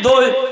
2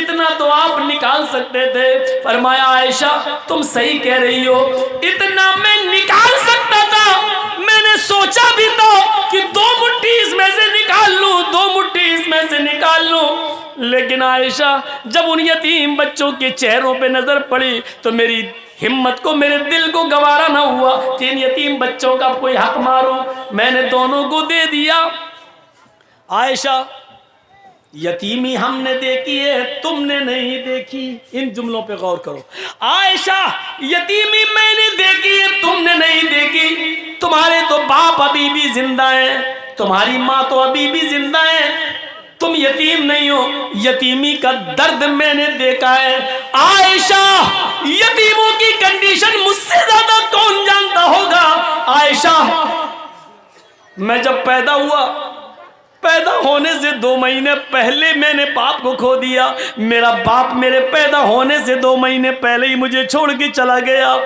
اتنا تو آپ نکال سکتے تھے. فرمایا عائشہ تم صحیح کہہ رہی ہو, اتنا میں نکال سکتا تھا. میں نے سوچا بھی تو کہ 2 مٹھی اس میں سے نکال لوں, 2 مٹھی اس میں سے نکال لوں. لیکن عائشہ جب ان یتیم بچوں کے چہروں پہ نظر پڑی تو میری ہمت کو, میرے دل کو گوارا نہ ہوا کہ ان یتیم بچوں کا کوئی حق ماروں. میں نے دونوں کو دے دیا. عائشہ یتیمی ہم نے دیکھی ہے, تم نے نہیں دیکھی. ان جملوں پہ غور کرو. عائشہ یتیمی میں نے دیکھی ہے, تم نے نہیں دیکھی. تمہارے تو باپ ابھی بھی زندہ ہیں, تمہاری ماں تو ابھی بھی زندہ ہے, تم یتیم نہیں ہو. یتیمی کا درد میں نے دیکھا ہے. عائشہ یتیموں کی کنڈیشن مجھ سے زیادہ کون جانتا ہوگا. عائشہ میں جب پیدا ہوا, پیدا ہونے سے 2 مہینے پہلے میں نے باپ کو کھو دیا. میرا باپ میرے پیدا ہونے سے 2 مہینے پہلے ہی مجھے چھوڑ کے چلا گیا.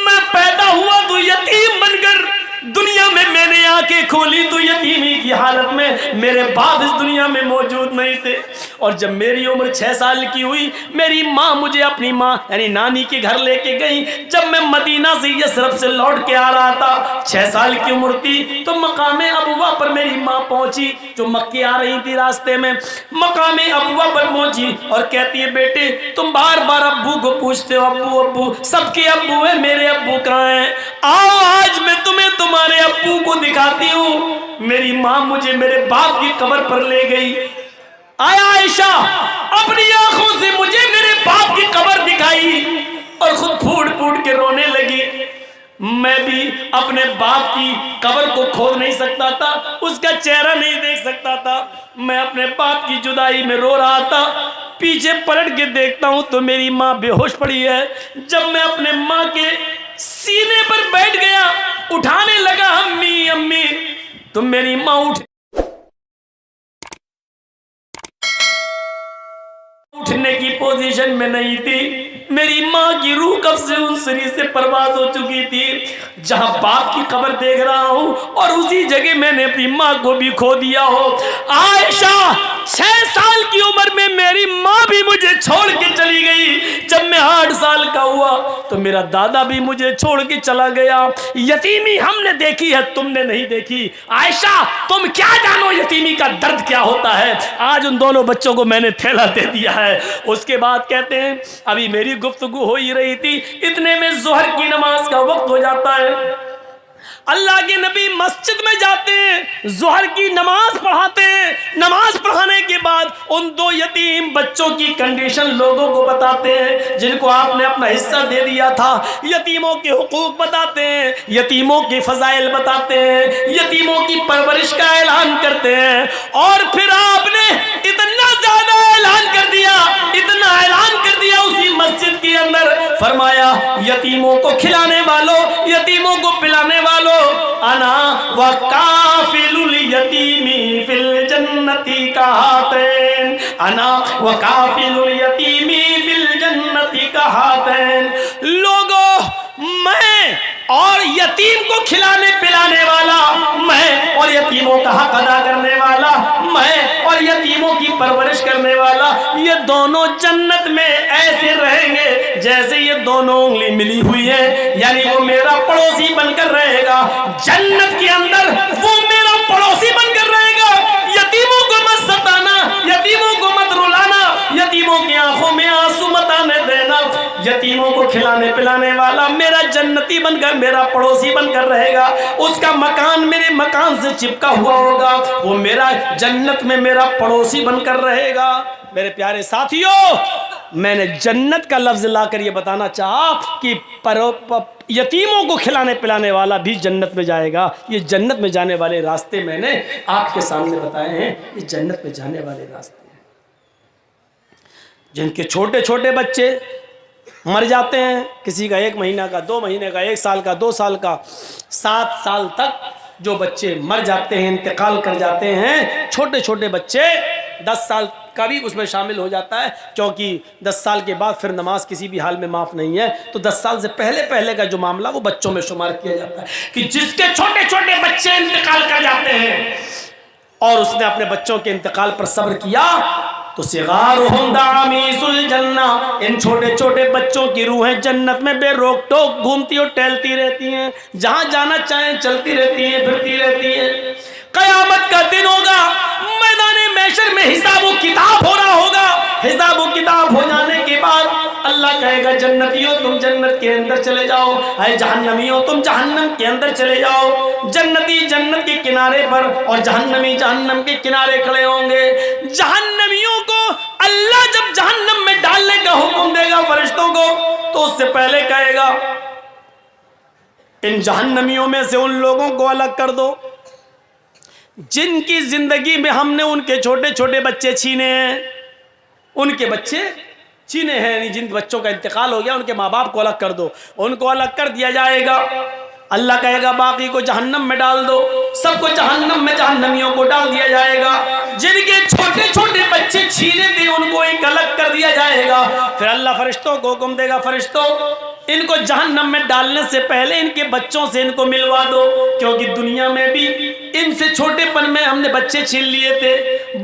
میں پیدا ہوا تو یتیم بن کر دنیا میں نے آنکھیں کھولی تو یتیمی کی حالت میں. میرے باپ اس دنیا میں موجود نہیں تھے. اور جب میری عمر 6 سال کی ہوئی, میری ماں مجھے اپنی ماں یعنی نانی کے گھر لے کے گئی. جب میں مدینہ سے یثرب سے لوٹ کے آ رہا تھا, 6 سال کی عمر تھی, تو مقام ابوا پر میری ماں پہنچی جو مکے آ رہی تھی. راستے میں مقام ابوا پر پہنچی اور کہتی ہے بیٹے تم بار بار ابو کو پوچھتے ہو, ابو ابو, سب کے ابو ہیں, میرے ابو کہاں ہیں؟ آؤ آج میں تمہیں تمہارے ابو کو دکھاتی ہوں. میری ماں مجھے میرے باپ کی قبر پر لے گئی. آیا عائشہ اپنی آنکھوں سے مجھے میرے باپ کی قبر دکھائی اور خود پھوٹ پھوٹ کے رونے لگی. میں بھی اپنے باپ کی قبر کو کھول نہیں سکتا تھا, اس کا چہرہ نہیں دیکھ سکتا تھا. میں اپنے باپ کی جدائی میں رو رہا تھا. پیچھے پلٹ کے دیکھتا ہوں تو میری ماں بے ہوش پڑی ہے. جب میں اپنے ماں کے سینے پر بیٹھ گیا, اٹھانے لگا امی امی, تو میری ماں اٹھنے کی پوزیشن میں نہیں تھی. میری ماں کی روح قبض انصری سے پرواز ہو چکی تھی. جہاں باپ کی قبر دیکھ رہا ہوں اور اسی جگہ میں نے اپنی ماں کو بھی کھو دیا ہو. عائشہ 6 سال کی عمر میں میری ماں بھی مجھے چھوڑ کے چلی گئی. جب میں 8 سال کا ہوا تو میرا دادا بھی مجھے چھوڑ کے چلا گیا. یتیمی ہم نے دیکھی ہے, تم نے نہیں دیکھی. عائشہ تم کیا جانو یتیمی کا درد کیا ہوتا ہے. آج ان دونوں بچوں کو میں نے تھیلا دے دیا ہے. اس کے بعد کہتے ہیں ابھی میری گفتگو ہو ہی رہی تھی, اتنے میں ظہر کی نماز کا وقت ہو جاتا ہے. اللہ کے نبی مسجد میں جاتے ہیں, ظہر کی نماز پڑھاتے ہیں. نماز پڑھانے کے بعد ان 2 یتیم بچوں کی کنڈیشن لوگوں کو بتاتے ہیں جن کو آپ نے اپنا حصہ دے دیا تھا. یتیموں کے حقوق بتاتے ہیں, یتیموں کے فضائل بتاتے ہیں, یتیموں کی پرورش کا اعلان کرتے ہیں. اور پھر آپ نے اتنا زیادہ اعلان کر دیا, اتنا اعلان کر دیا اسی مسجد کے اندر. فرمایا یتیموں کو کھلانے والوں, یتیموں کو پلانے والوں, انا وکافل الیتیمی فی الجنتی کہاتین, انا وکافل الیتیمی فی الجنتی کہاتین. لوگوں میں اور یتیم کو کھلانے پلانے والا میں, اور یتیموں کا حق ادا کرنے والا میں, اور یتیموں کی پرورش کرنے والا, یہ دونوں جنت میں ایسے رہیں گے جیسے یہ دونوں انگلی ملی ہوئی ہے. یعنی وہ میرا پڑوسی بن کر رہے گا جنت کے اندر, وہ میرا پڑوسی بن کر رہے گا. یتیموں کو مت ستانا, یتیموں کو مت رلانا, یتیموں کی آنکھوں میں آنسو مت آنے دینا. یتیموں کو کھلانے پلانے والا میرا جنتی بن کر, میرا پڑوسی بن کر رہے گا. اس کا مکان میرے مکان سے چپکا ہوا ہوگا, وہ میرا جنت میں میرا پڑوسی بن کر رہے گا. میرے پیارے ساتھیوں, میں نے جنت کا لفظ لا کر یہ بتانا چاہا کہ یتیموں کو کھلانے پلانے والا بھی جنت میں جائے گا. یہ جنت میں جانے والے راستے میں نے آپ کے سامنے بتائے ہیں. یہ جنت میں جانے والے راستے ہیں. جن کے چھوٹے چھوٹے بچے مر جاتے ہیں, کسی کا 1 مہینہ کا, 2 مہینے کا, 1 سال کا, 2 سال کا, 7 سال تک جو بچے مر جاتے ہیں, انتقال کر جاتے ہیں, چھوٹے چھوٹے بچے, 10 سال کا بھی اس میں شامل ہو جاتا ہے, کیونکہ 10 سال کے بعد پھر نماز کسی بھی حال میں معاف نہیں ہے. تو 10 سال سے پہلے کا جو معاملہ وہ بچوں میں شمار کیا جاتا ہے کہ جس کے چھوٹے چھوٹے بچے انتقال کر جاتے ہیں, اور اس نے اپنے بچوں کے انتقال پر صبر کیا تو صغارہم دعامیس الجنہ، ان چھوٹے چھوٹے بچوں کی روحیں جنت میں بے روک ٹوک گھومتی اور ٹہلتی رہتی ہیں، جہاں جانا چاہیں چلتی رہتی ہیں، پھرتی رہتی ہیں۔ قیامت کا دن ہوگا، میدان محشر میں حساب و کتاب ہو رہا ہوگا، حساب و کتاب ہو جانے کے بعد اللہ کہے گا جنتیوں تم جنت کے اندر چلے جاؤ، اے جہنمیوں تم جہنم کے اندر چلے جاؤ۔ جنتی جنت کے کنارے پر اور جہنمی جہنم کے کنارے کھڑے ہوں گے۔ جہنمیوں کو اللہ جب جہنم میں ڈالنے کا حکم دے گا فرشتوں کو تو اس سے پہلے کہے گا ان جہنمیوں میں سے ان لوگوں کو الگ کر دو جن کی زندگی میں ہم نے ان کے چھوٹے چھوٹے بچے چھینے ہیں، ان کے بچے چھینے ہیں، یعنی جن بچوں کا انتقال ہو گیا ان کے ماں باپ کو الگ کر دو، ان کو الگ کر دیا جائے گا۔ اللہ کہے گا باقی کو جہنم میں ڈال دو، سب کو جہنم میں جہنمیوں کو ڈال دیا جائے گا۔ جن کے چھوٹے چھوٹے بچے چھینے تھے ان کو ایک الگ کر دیا جائے گا۔ پھر اللہ فرشتوں کو حکم دے گا فرشتوں ان کو جہنم میں ڈالنے سے پہلے ان کے بچوں سے ان کو ملوا دو، کیونکہ دنیا میں بھی ان سے چھوٹے پن میں ہم نے بچے چھین لیے تھے۔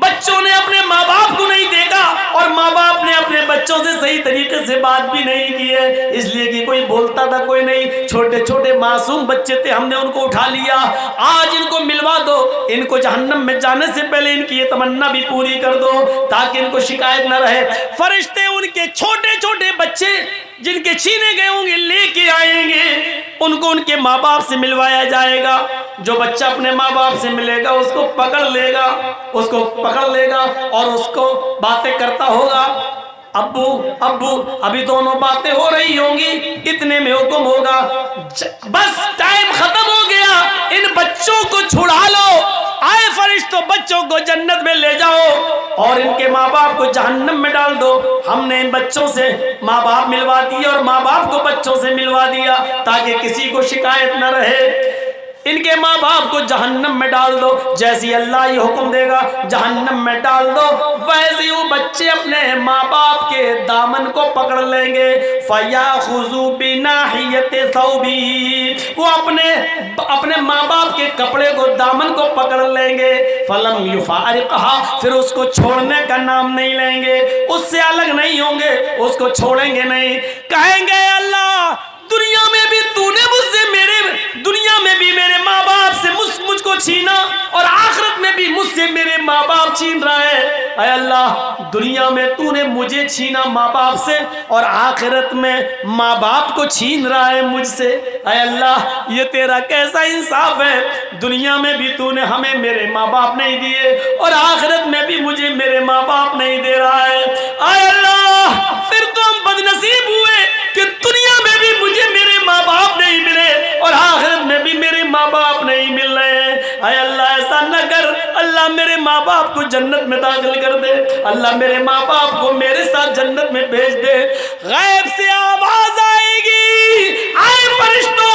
بچوں نے اپنے ماں باپ کو نہیں دیکھا اور ماں باپ نے اپنے بچوں سے صحیح طریقے سے بات بھی نہیں کی ہے، اس لیے کہ کوئی بولتا تھا کوئی نہیں، چھوٹے چھوٹے معصوم بچے تھے ہم نے ان کو اٹھا لیا۔ آج ان کو ملوا دو، ان کو جہنم میں جانے سے پہلے ان کی یہ تمنا بھی پوری کر دو تاکہ ان کو شکایت نہ رہے۔ فرشتے ان کے چھوٹے چھوٹے بچے جن کے چھینے گئے ہوں گے لے کے آئیں گے، ان کو ان کے ماں باپ سے ملوایا جائے گا۔ جو بچہ اپنے ماں باپ سے ملے گا اس کو پکڑ لے گا، اس کو پکڑ لے گا اور اس کو باتیں کرتا ہوگا، ابو ابو، ابھی دونوں باتیں ہو رہی ہوں گی، اتنے میں حکم ہوگا بس ٹائم ختم ہو گیا، ان بچوں کو چھڑا لو، آئے فرشتوں بچوں کو جنت میں لے جاؤ اور ان کے ماں باپ کو جہنم میں ڈال دو۔ ہم نے ان بچوں سے ماں باپ ملوا دیے اور ماں باپ کو بچوں سے ملوا دیا تاکہ کسی کو شکایت نہ رہے۔ ان کے ماں باپ کو جہنم میں ڈال دو، جیسی اللہ یہ حکم دے گا جہنم میں ڈال دو، ویسے وہ بچے اپنے ماں باپ کے دامن کو پکڑ لیں گے۔ فَيَأْخُذُوا بِنَاحِيَةِ ثَوْبِهِ، وہ اپنے ماں باپ کے کپڑے کو دامن کو پکڑ لیں گے۔ فَلَمْ يُفَارِقْهَا، پھر اس کو چھوڑنے کا نام نہیں لیں گے، اس سے الگ نہیں ہوں گے، اس کو چھوڑیں گے نہیں۔ کہیں گے اللہ دنیا میں بھی تو نے مجھ سے دنیا میں بھی میرے ماں باپ سے مجھ کو چھینا اور آخرت میں بھی مجھ سے میرے ماں باپ چھین رہا ہے۔ اے اللہ دنیا میں تو نے مجھے چھینا ماں باپ سے اور آخرت میں ماں باپ کو چھین رہا ہے مجھ سے۔ اے اللہ یہ تیرا کیسا انصاف ہے، دنیا میں بھی تو نے ہمیں میرے ماں باپ نہیں دیے اور آخرت میں بھی مجھے میرے ماں باپ نہیں دے رہا ہے۔ اے اللہ پھر تو ہم بدنصیب ہوئے کہ دنیا میں بھی مجھے میرے ماں باپ نہیں ملے اور آخرت میں بھی میرے ماں باپ نہیں مل رہے ہیں۔ اے اللہ ایسا نہ کر، اللہ میرے ماں باپ کو جنت میں داخل کر دے، اللہ میرے ماں باپ کو میرے ساتھ جنت میں بھیج دے۔ غیب سے آواز آئے گی، آئے فرشتوں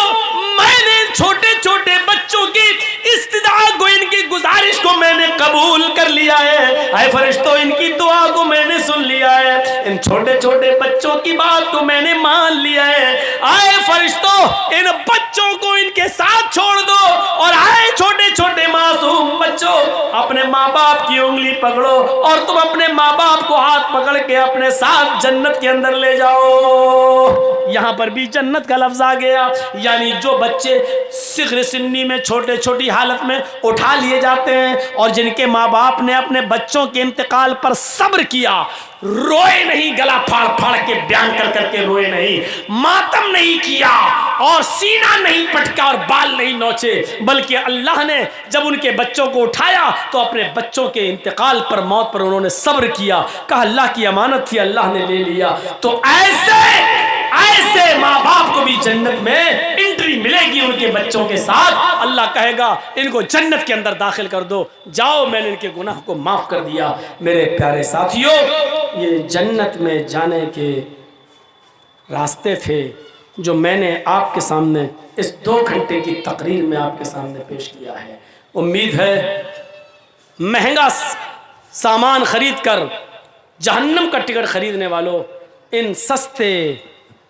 میں نے چھوٹے چھوٹے بچوں کی استدعا کو، ان کی گزارش کو میں نے قبول کر لیا ہے۔ اے فرشتوں ان کی دعا کو میں نے سن لیا ہے، ان چھوٹے چھوٹے بچوں کی بات کو میں نے مان لیا ہے۔ آئے فرشتوں ان بچوں کو ان کے ساتھ چھوڑ دو اور آئے چھوٹے چھوٹے معصوم بچوں اپنے ماں باپ کی انگلی پکڑو اور تم اپنے ماں باپ کو ہاتھ پکڑ کے اپنے ساتھ جنت کے اندر لے جاؤ۔ یہاں پر بھی جنت کا لفظ آ گیا، یعنی جو بچے صغر سنی میں چھوٹے چھوٹی حالت میں اٹھا لیے جاتے ہیں اور جن کے ماں باپ نے اپنے بچوں کے انتقال پر صبر کیا، روئے نہیں، گلا پھاڑ پھاڑ کے بیان کر کر کے روئے نہیں، ماتم نہیں کیا اور سینہ نہیں پٹکا اور بال نہیں نوچے، بلکہ اللہ نے جب ان کے بچوں کو اٹھایا تو اپنے بچوں کے انتقال پر، موت پر انہوں نے صبر کیا، کہا اللہ کی امانت تھی اللہ نے لے لیا۔ تو ایسے ماں باپ کو بھی جنت میں انٹری ملے گی ان کے بچوں کے ساتھ۔ اللہ کہے گا ان کو جنت کے اندر داخل کر دو، جاؤ میں نے ان کے گناہ کو معاف کر دیا۔ میرے پیارے ساتھیوں یہ جنت میں جانے کے راستے تھے جو میں نے آپ کے سامنے اس 2 گھنٹے کی تقریر میں آپ کے سامنے پیش کیا ہے۔ امید ہے مہنگا سامان خرید کر جہنم کا ٹکٹ خریدنے والوں ان سستے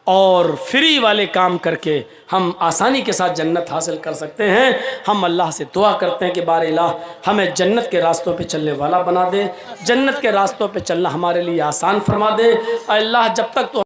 اور فری والے کام کر کے ہم آسانی کے ساتھ جنت حاصل کر سکتے ہیں۔ ہم اللہ سے دعا کرتے ہیں کہ بار الہ ہمیں جنت کے راستوں پہ چلنے والا بنا دے، جنت کے راستوں پہ چلنا ہمارے لیے آسان فرما دے۔ اے اللہ جب تک تو